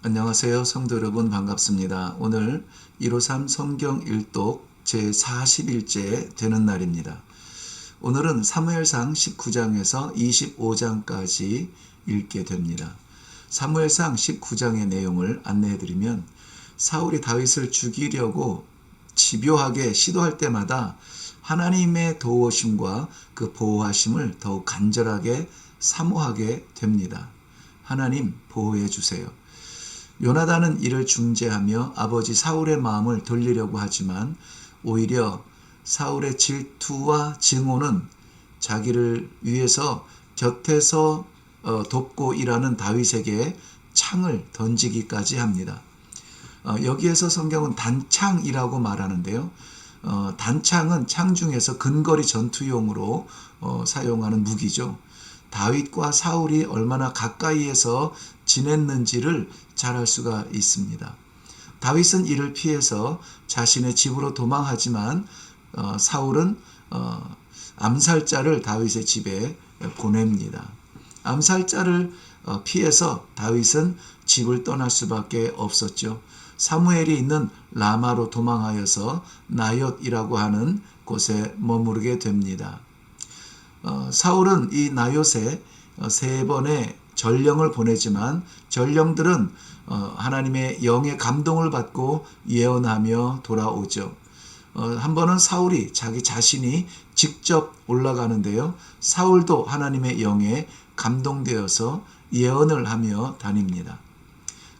안녕하세요. 성도 여러분 반갑습니다. 오늘 153 성경 일독 제40일째 되는 날입니다. 오늘은 사무엘상 19장에서 25장까지 읽게 됩니다. 사무엘상 19장의 내용을 안내해드리면 사울이 다윗을 죽이려고 집요하게 시도할 때마다 하나님의 도우심과 그 보호하심을 더욱 간절하게 사모하게 됩니다. 하나님 보호해 주세요. 요나단은 이를 중재하며 아버지 사울의 마음을 돌리려고 하지만 오히려 사울의 질투와 증오는 자기를 위해서 곁에서 돕고 일하는 다윗에게 창을 던지기까지 합니다. 여기에서 성경은 단창이라고 말하는데요. 단창은 창 중에서 근거리 전투용으로 사용하는 무기죠. 다윗과 사울이 얼마나 가까이에서 지냈는지를 잘 알 수가 있습니다. 다윗은 이를 피해서 자신의 집으로 도망하지만 사울은 암살자를 다윗의 집에 보냅니다. 암살자를 피해서 다윗은 집을 떠날 수밖에 없었죠. 사무엘이 있는 라마로 도망하여서 나옅이라고 하는 곳에 머무르게 됩니다. 사울은 이 나옅에 세 번의 전령을 보내지만 전령들은 하나님의 영의 감동을 받고 예언하며 돌아오죠. 한 번은 사울이 자기 자신이 직접 올라가는데요. 사울도 하나님의 영에 감동되어서 예언을 하며 다닙니다.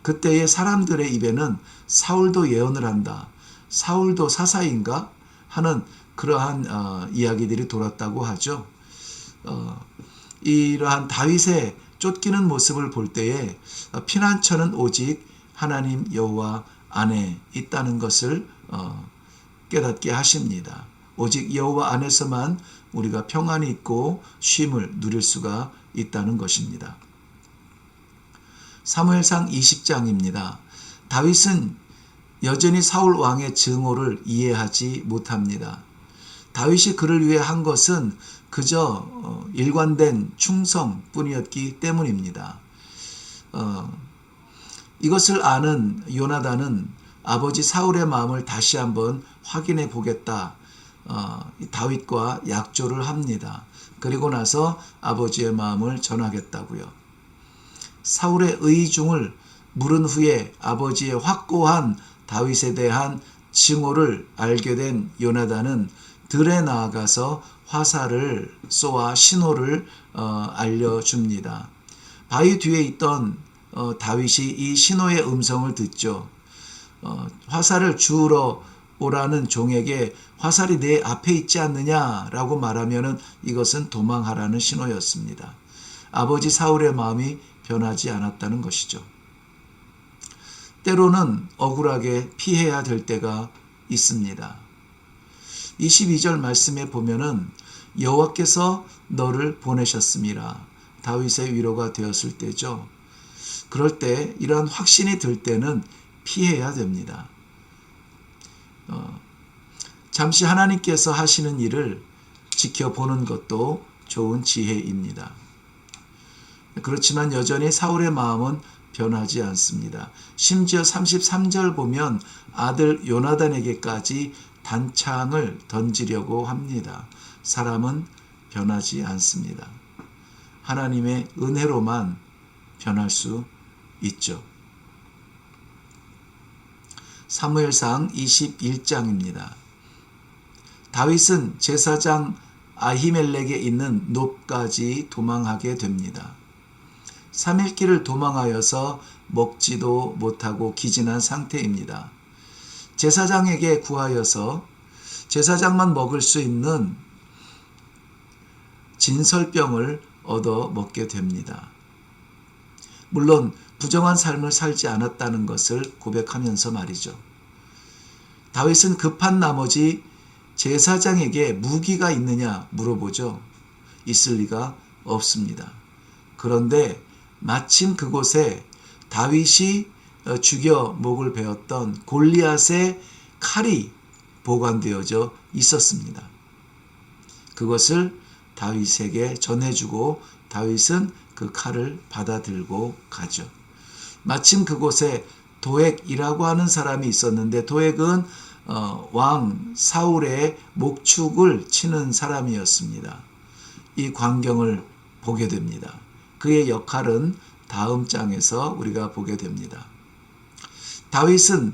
그때의 사람들의 입에는 사울도 예언을 한다. 사울도 사사인가? 하는 그러한 이야기들이 돌았다고 하죠. 이러한 다윗의 쫓기는 모습을 볼 때에 피난처는 오직 하나님 여호와 안에 있다는 것을 깨닫게 하십니다. 오직 여호와 안에서만 우리가 평안이 있고 쉼을 누릴 수가 있다는 것입니다. 사무엘상 20장입니다. 다윗은 여전히 사울 왕의 증오를 이해하지 못합니다. 다윗이 그를 위해 한 것은 그저 일관된 충성뿐이었기 때문입니다. 이것을 아는 요나단은 아버지 사울의 마음을 다시 한번 확인해 보겠다. 다윗과 약조를 합니다. 그리고 나서 아버지의 마음을 전하겠다고요. 사울의 의중을 물은 후에 아버지의 확고한 다윗에 대한 증오를 알게 된 요나단은 들에 나아가서 화살을 쏘아 신호를 알려줍니다. 바위 뒤에 있던 다윗이 이 신호의 음성을 듣죠. 화살을 주우러 오라는 종에게 화살이 내 앞에 있지 않느냐라고 말하면 이것은 도망하라는 신호였습니다. 아버지 사울의 마음이 변하지 않았다는 것이죠. 때로는 억울하게 피해야 될 때가 있습니다. 22절 말씀에 보면은 여호와께서 너를 보내셨음이라 다윗의 위로가 되었을 때죠. 그럴 때 이러한 확신이 들 때는 피해야 됩니다. 잠시 하나님께서 하시는 일을 지켜보는 것도 좋은 지혜입니다. 그렇지만 여전히 사울의 마음은 변하지 않습니다. 심지어 33절 보면 아들 요나단에게까지 단창을 던지려고 합니다. 사람은 변하지 않습니다. 하나님의 은혜로만 변할 수 있죠. 사무엘상 21장입니다. 다윗은 제사장 아히멜렉에 있는 놉까지 도망하게 됩니다. 3일 길을 도망하여서 먹지도 못하고 기진한 상태입니다. 제사장에게 구하여서 제사장만 먹을 수 있는 진설병을 얻어 먹게 됩니다. 물론 부정한 삶을 살지 않았다는 것을 고백하면서 말이죠. 다윗은 급한 나머지 제사장에게 무기가 있느냐 물어보죠. 있을 리가 없습니다. 그런데 마침 그곳에 다윗이 죽여 목을 베었던 골리앗의 칼이 보관되어져 있었습니다. 그것을 다윗에게 전해주고 다윗은 그 칼을 받아들고 가죠. 마침 그곳에 도액이라고 하는 사람이 있었는데 도액은 왕 사울의 목축을 치는 사람이었습니다. 이 광경을 보게 됩니다. 그의 역할은 다음 장에서 우리가 보게 됩니다. 다윗은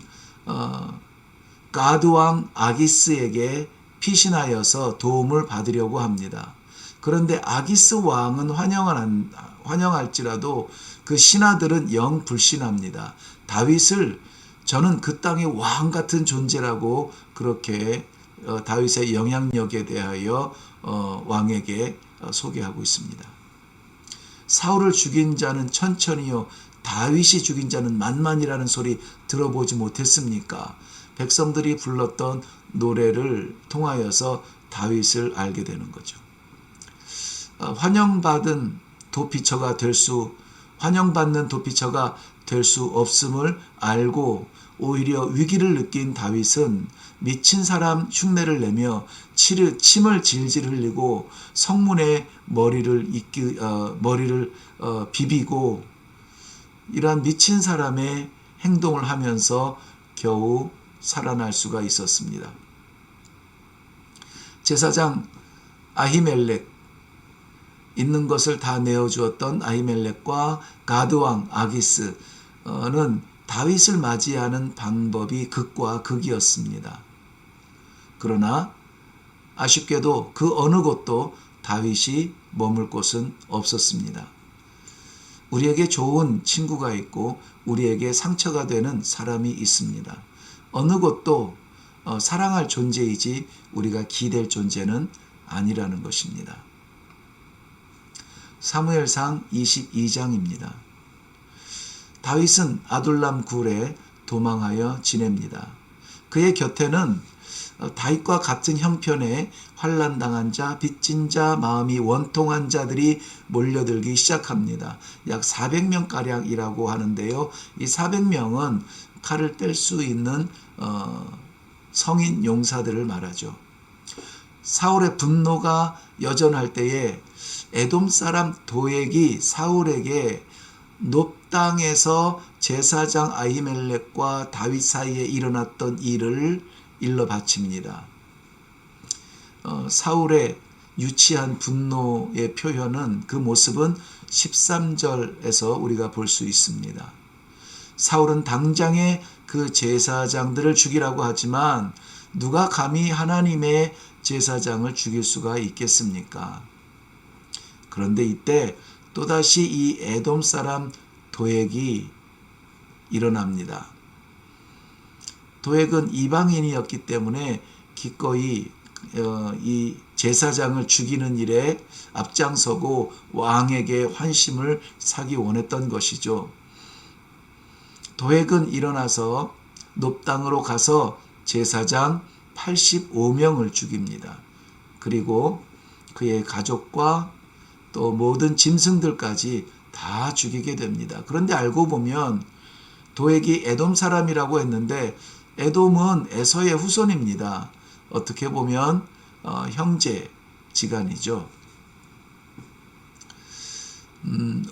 가드 왕 아기스에게 피신하여서 도움을 받으려고 합니다. 그런데 아기스 왕은 환영할지라도 그 신하들은 영 불신합니다. 다윗을 저는 그 땅의 왕 같은 존재라고 그렇게 다윗의 영향력에 대하여 왕에게 소개하고 있습니다. 사울을 죽인 자는 천천히요 다윗이 죽인 자는 만만이라는 소리 들어보지 못했습니까? 백성들이 불렀던 노래를 통하여서 다윗을 알게 되는 거죠. 환영받는 도피처가 될 수 없음을 알고 오히려 위기를 느낀 다윗은 미친 사람 흉내를 내며 침을 질질 흘리고 성문에 머리를 비비고 이러한 미친 사람의 행동을 하면서 겨우 살아날 수가 있었습니다. 제사장 아히멜렉, 있는 것을 다 내어주었던 아히멜렉과 가드왕 아기스는 다윗을 맞이하는 방법이 극과 극이었습니다. 그러나 아쉽게도 그 어느 곳도 다윗이 머물 곳은 없었습니다. 우리에게 좋은 친구가 있고 우리에게 상처가 되는 사람이 있습니다. 어느 곳도 사랑할 존재이지 우리가 기댈 존재는 아니라는 것입니다. 사무엘상 22장입니다. 다윗은 아둘람 굴에 도망하여 지냅니다. 그의 곁에는 다윗과 같은 형편의 환난당한 자, 빚진 자, 마음이 원통한 자들이 몰려들기 시작합니다. 약 400명가량이라고 하는데요. 이 400명은 칼을 뗄 수 있는 성인 용사들을 말하죠. 사울의 분노가 여전할 때에 에돔 사람 도액이 사울에게 놉 땅에서 제사장 아히멜렉과 다윗 사이에 일어났던 일을 일러 바칩니다. 사울의 유치한 분노의 표현은 그 모습은 13절에서 우리가 볼 수 있습니다. 사울은 당장에 그 제사장들을 죽이라고 하지만 누가 감히 하나님의 제사장을 죽일 수가 있겠습니까? 그런데 이때 또다시 이 에돔 사람 도액이 일어납니다. 도액은 이방인이었기 때문에 기꺼이 이 제사장을 죽이는 일에 앞장서고 왕에게 환심을 사기 원했던 것이죠. 도액은 일어나서 놉 땅으로 가서 제사장 85명을 죽입니다. 그리고 그의 가족과 또 모든 짐승들까지 다 죽이게 됩니다. 그런데 알고 보면 도액이 에돔 사람이라고 했는데 에돔은 에서의 후손입니다. 어떻게 보면 형제 지간이죠.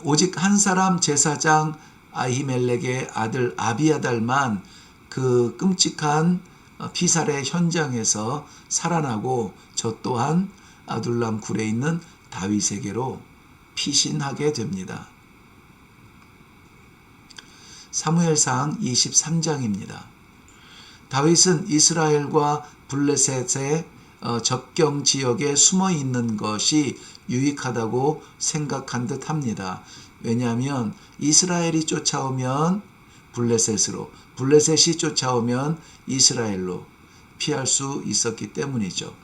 오직 한 사람 제사장 아히멜렉의 아들 아비아달만 그 끔찍한 피살의 현장에서 살아나고 저 또한 아둘람 굴에 있는 다윗에게로 피신하게 됩니다. 사무엘상 23장입니다. 다윗은 이스라엘과 블레셋의 접경 지역에 숨어 있는 것이 유익하다고 생각한 듯 합니다. 왜냐하면 이스라엘이 쫓아오면 블레셋으로, 블레셋이 쫓아오면 이스라엘로 피할 수 있었기 때문이죠.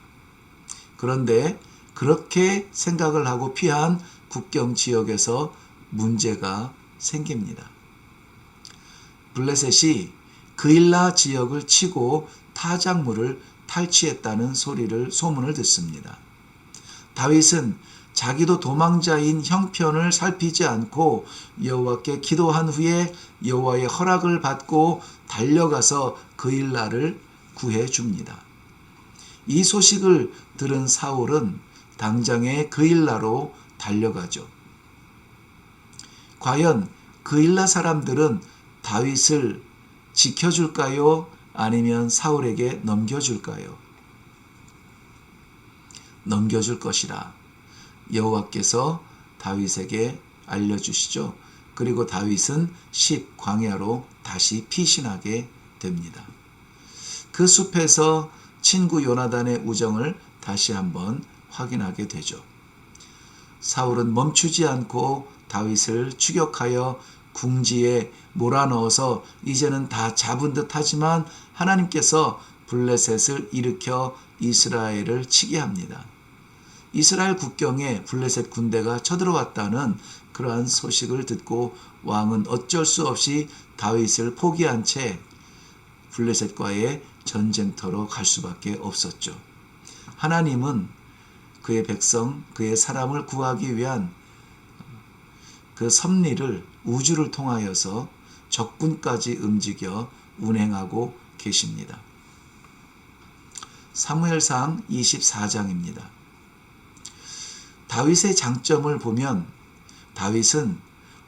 그런데 그렇게 생각을 하고 피한 국경 지역에서 문제가 생깁니다. 블레셋이 그일라 지역을 치고 타작물을 탈취했다는 소문을 듣습니다. 다윗은 자기도 도망자인 형편을 살피지 않고 여호와께 기도한 후에 여호와의 허락을 받고 달려가서 그일라를 구해 줍니다. 이 소식을 들은 사울은 당장에 그일라로 달려가죠. 과연 그일라 사람들은 다윗을 지켜줄까요? 아니면 사울에게 넘겨줄까요? 넘겨줄 것이라 여호와께서 다윗에게 알려주시죠. 그리고 다윗은 10 광야로 다시 피신하게 됩니다. 그 숲에서 친구 요나단의 우정을 다시 한번 확인하게 되죠. 사울은 멈추지 않고 다윗을 추격하여 궁지에 몰아넣어서 이제는 다 잡은 듯 하지만 하나님께서 블레셋을 일으켜 이스라엘을 치게 합니다. 이스라엘 국경에 블레셋 군대가 쳐들어왔다는 그러한 소식을 듣고 왕은 어쩔 수 없이 다윗을 포기한 채 블레셋과의 전쟁터로 갈 수밖에 없었죠. 하나님은 그의 백성, 그의 사람을 구하기 위한 그 섭리를 우주를 통하여서 적군까지 움직여 운행하고 계십니다. 사무엘상 24장입니다. 다윗의 장점을 보면 다윗은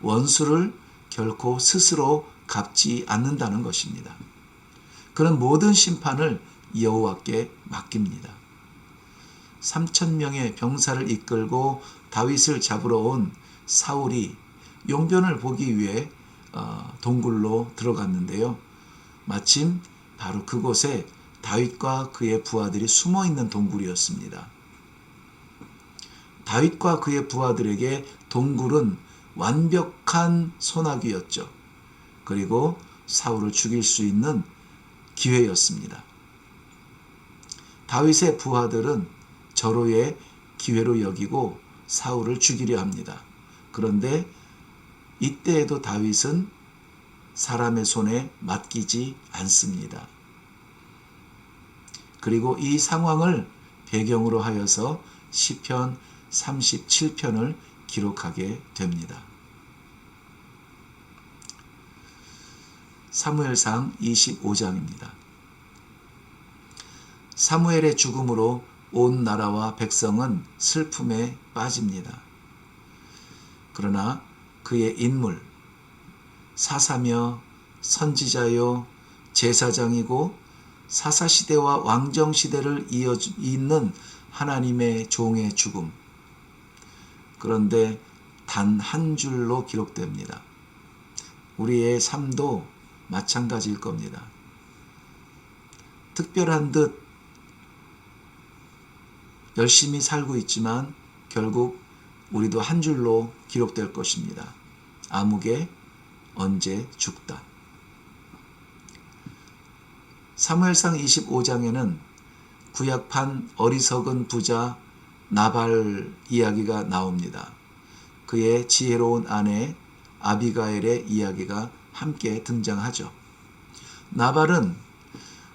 원수를 결코 스스로 갚지 않는다는 것입니다. 그는 모든 심판을 여호와께 맡깁니다. 3,000명의 병사를 이끌고 다윗을 잡으러 온 사울이 용변을 보기 위해 동굴로 들어갔는데요. 마침 바로 그곳에 다윗과 그의 부하들이 숨어있는 동굴이었습니다. 다윗과 그의 부하들에게 동굴은 완벽한 소나기였죠. 그리고 사울을 죽일 수 있는 기회였습니다. 다윗의 부하들은 절호의 기회로 여기고 사울을 죽이려 합니다. 그런데 이때에도 다윗은 사람의 손에 맡기지 않습니다. 그리고 이 상황을 배경으로 하여서 시편 37편을 기록하게 됩니다. 사무엘상 25장입니다. 사무엘의 죽음으로 온 나라와 백성은 슬픔에 빠집니다. 그러나 그의 인물, 사사며 선지자요 제사장이고 사사시대와 왕정시대를 잇는 하나님의 종의 죽음, 그런데 단 한 줄로 기록됩니다. 우리의 삶도 마찬가지일 겁니다. 특별한 듯 열심히 살고 있지만 결국 우리도 한 줄로 기록될 것입니다. 아무개 언제 죽다. 사무엘상 25장에는 구약판 어리석은 부자 나발 이야기가 나옵니다. 그의 지혜로운 아내 아비가일의 이야기가 함께 등장하죠. 나발은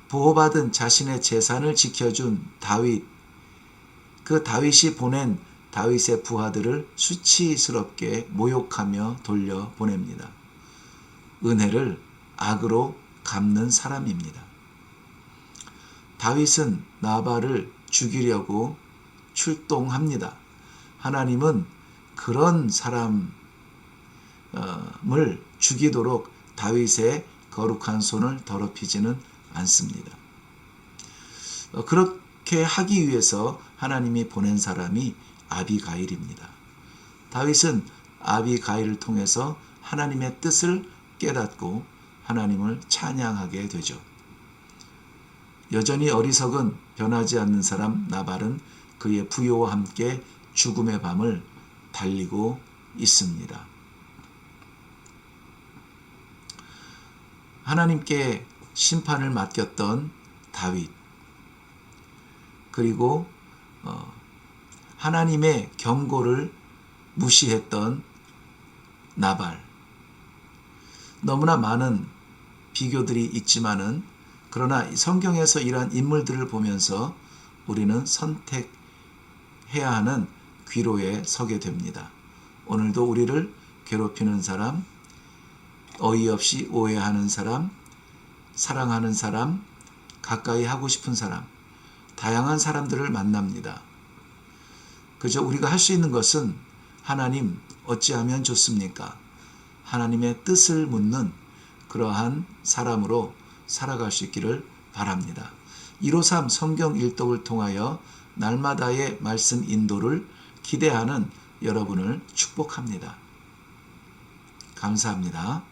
보호받은 자신의 재산을 지켜준 다윗, 그 다윗이 보낸 다윗의 부하들을 수치스럽게 모욕하며 돌려보냅니다. 은혜를 악으로 갚는 사람입니다. 다윗은 나발을 죽이려고 출동합니다. 하나님은 그런 사람을 죽이도록 다윗의 거룩한 손을 더럽히지는 않습니다. 그렇게 하기 위해서 하나님이 보낸 사람이 아비가일입니다. 다윗은 아비가일을 통해서 하나님의 뜻을 깨닫고 하나님을 찬양하게 되죠. 여전히 어리석은 변하지 않는 사람 나발은 그의 부요와 함께 죽음의 밤을 달리고 있습니다. 하나님께 심판을 맡겼던 다윗, 그리고 하나님의 경고를 무시했던 나발. 너무나 많은 비교들이 있지만은 그러나 성경에서 이러한 인물들을 보면서 우리는 선택해야 하는 귀로에 서게 됩니다. 오늘도 우리를 괴롭히는 사람, 어이없이 오해하는 사람, 사랑하는 사람, 가까이 하고 싶은 사람, 다양한 사람들을 만납니다. 그저 우리가 할 수 있는 것은 하나님 어찌하면 좋습니까? 하나님의 뜻을 묻는 그러한 사람으로 살아갈 수 있기를 바랍니다. 153 성경 일독을 통하여 날마다의 말씀 인도를 기대하는 여러분을 축복합니다. 감사합니다.